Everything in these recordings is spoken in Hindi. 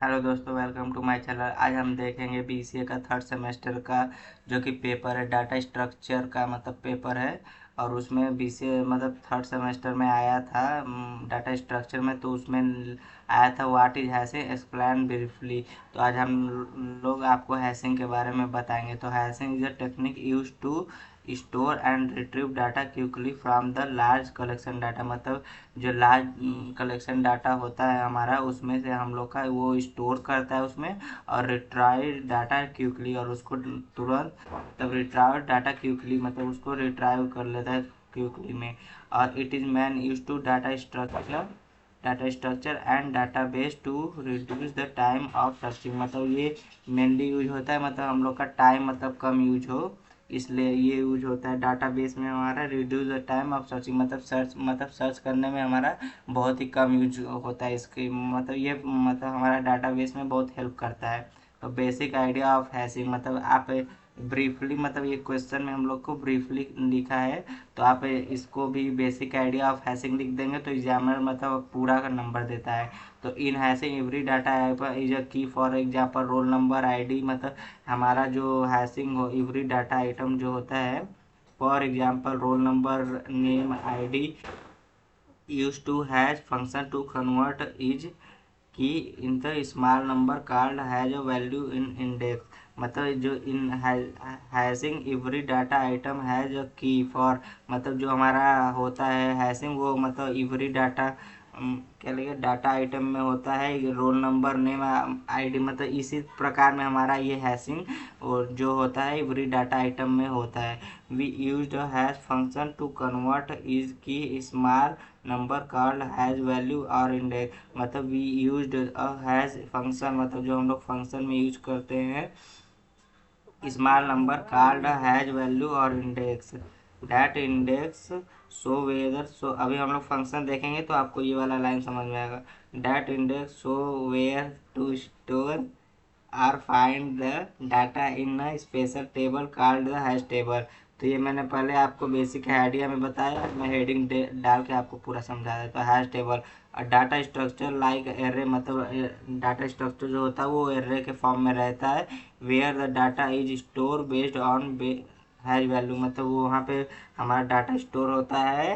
हेलो दोस्तों, वेलकम टू माय चैनल। आज हम देखेंगे बीसीए का थर्ड सेमेस्टर का जो कि पेपर है, डाटा स्ट्रक्चर का मतलब पेपर है। और उसमें बीसीए मतलब थर्ड सेमेस्टर में आया था डाटा स्ट्रक्चर में, तो उसमें आया था what is hashing explain briefly. तो आज हम लोग आपको हैशिंग के बारे में बताएंगे। तो hashing is a technique use to store and retrieve data quickly from the large collection data. मतलब जो लार्ज कलेक्शन डाटा होता है हमारा, उसमें से हम लोग का वो स्टोर करता है उसमें, और रिट्राइव डाटा क्विकली, और उसको तुरंत तब रिट्राइव डाटा क्विकली मतलब उसको रिट्राइव कर लेता है क्विकली में। और it is main use to data structure and database to reduce the time of searching. मतलब ये मेनली यूज होता है, मतलब हम लोग का टाइम मतलब कम यूज हो, इसलिए ये यूज होता है डाटाबेस में हमारा। Reduce the time of searching मतलब सर्च करने में हमारा बहुत ही कम यूज होता है इसकी, मतलब ये मतलब हमारा डाटाबेस में बहुत हेल्प करता है। तो बेसिक आइडिया ऑफ हैशिंग मतलब आप ब्रीफली, मतलब ये क्वेश्चन में हम लोग को ब्रीफली लिखा है, तो आप इसको भी बेसिक आइडिया ऑफ हैशिंग लिख देंगे तो एग्जामिनर मतलब पूरा का नंबर देता है। तो in hashing every data is a key, for example roll number ID, मतलब हमारा जो हैशिंग हो एवरी डाटा आइटम जो होता है, for example roll number name ID use to hash function to convert is key in the small number called has a value in index. मतलब जो in hashing every data item has a key for, मतलब जो हमारा होता है हैशिंग वो मतलब एवरी डाटा क्या लगे डाटा आइटम में होता है, रोल नंबर नेम आईडी, मतलब इसी प्रकार में हमारा ये हैशिंग और जो होता है एवरी डाटा आइटम में होता है। We use hash function to convert is key small number called has value और इंडेक्स। मतलब we use a hash function, मतलब जो हम लोग फंक्शन में यूज करते हैं small number called has value और index that index so whether so. अभी हम लोग फंक्शन देखेंगे तो आपको ये वाला लाइन समझ में आएगा। That index so where to store or find the data in a special table called the hash table. तो ये मैंने पहले आपको बेसिक आइडिया में बताया, मैं हेडिंग डाल के आपको पूरा समझा देता हूँ। हैश टेबल और डाटा स्ट्रक्चर लाइक एरे, मतलब डाटा स्ट्रक्चर जो होता है वो एरे के फॉर्म में रहता है। Where the data is store based on hash value, मतलब वो वहाँ पे हमारा डाटा स्टोर होता है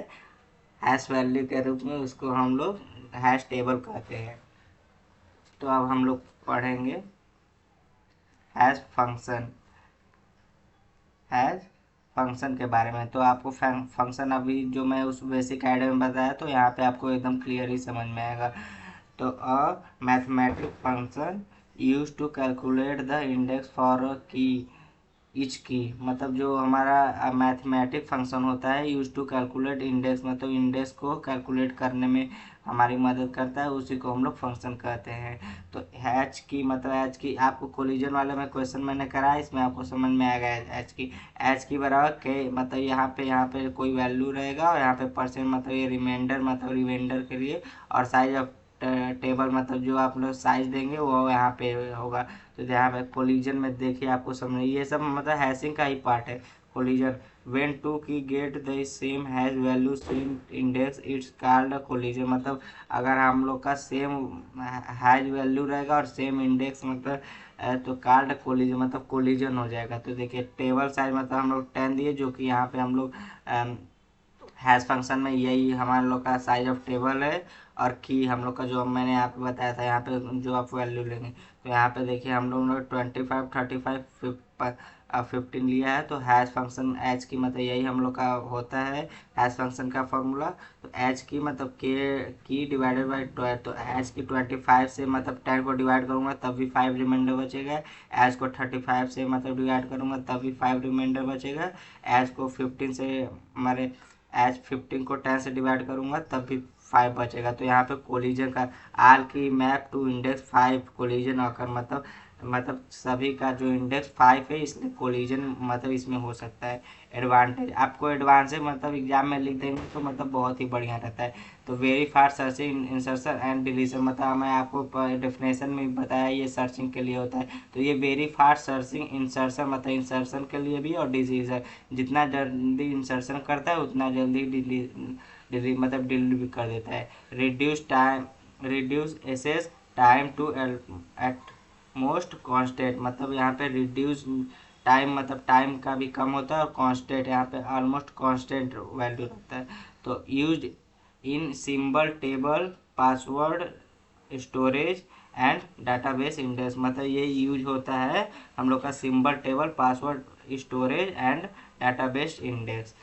हैश वैल्यू के रूप में, उसको हम लोग हैश टेबल कहते हैं। तो अब हम लोग पढ़ेंगे हैश फंक्शन, हैश फंक्शन के बारे में। तो आपको फंक्शन अभी जो मैं उस बेसिक आइडिया में बताया, तो यहाँ पे आपको एकदम क्लियर ही समझ में आएगा। तो a mathematic function use to calculate the index for a key each की, मतलब जो हमारा मैथमेटिक फंक्शन होता है यूज टू कैलकुलेट इंडेक्स, मतलब इंडेक्स को कैलकुलेट करने में हमारी मदद करता है, उसी को हम लोग फंक्शन कहते हैं। तो हैच की मतलब हैच की आपको कोलिजन वाले में क्वेश्चन मैंने कराया, इसमें आपको समझ में आ गया एच की बराबर के, मतलब यहाँ पे कोई वैल्यू रहेगा और यहाँ पे परसेंट, मतलब ये रिमाइंडर मतलब रिमाइंडर के लिए, और साइज ऑफ टेबल मतलब जो आप लोग साइज देंगे वो यहाँ पे होगा। तो यहाँ पे कोलिजन में देखिए आपको समझ, ये सब मतलब हैशिंग का ही पार्ट है। कोलिजन व्हेन टू की get the same hash value same index it's called collision. मतलब अगर हम लोग का सेम हैश वैल्यू रहेगा और सेम इंडेक्स मतलब तो कॉल्ड कोलिजन, मतलब कोलिजन हो जाएगा। तो देखिए टेबल साइज मतलब हम लोग 10 दिए, जो कि यहाँ पे हम लोग हैश फंक्शन में यही हमारे लोग का साइज ऑफ टेबल है। और की हम लोग का जो मैंने यहाँ पे बताया था, यहाँ पे जो आप वैल्यू लेंगे, तो यहाँ पे देखिए हम लोग ने 25 35 15 लिया है। तो हैश फंक्शन एच की मतलब यही हम लोग का होता है हैश फंक्शन का फॉर्मूला। तो एच की मतलब के की डिवाइडेड बाई 12, तो एच की 25 से मतलब 10 को डिवाइड करूँगा तब भी 5 रिमाइंडर बचेगा। एच को 35 से मतलब डिवाइड करूँगा तब भी 5 रिमाइंडर बचेगा। एच को 15 से हमारे एच 15 को 10 से डिवाइड करूँगा तब भी 5 बचेगा। तो यहाँ पे कोलिजन का आर की मैप टू इंडेक्स 5 कोलिजन अकर, मतलब सभी का जो इंडेक्स 5 है, इसलिए कोलिजन मतलब इसमें हो सकता है। एडवांटेज आपको एडवांस मतलब एग्जाम में लिख देंगे तो मतलब बहुत ही बढ़िया रहता है। तो very fast searching insertion and deletion, मतलब मैं आपको डेफिनेशन में बताया ये सर्चिंग के लिए होता है। तो ये वेरी फास्ट सर्चिंग इंसर्शन मतलब इंसर्शन के लिए भी और डिलीशन, जितना जल्दी इंसर्शन करता है उतना जल्दी डिलीट मतलब डिलीट भी कर देता है। Reduce time, reduce access time to at most constant, मतलब यहाँ पे रिड्यूस टाइम, मतलब टाइम का भी कम होता है, और कांस्टेंट यहाँ पे ऑलमोस्ट कांस्टेंट वैल्यू रहता है। तो used in symbol table password storage and database index, मतलब ये यूज होता है हम लोग का symbol table password storage and database index.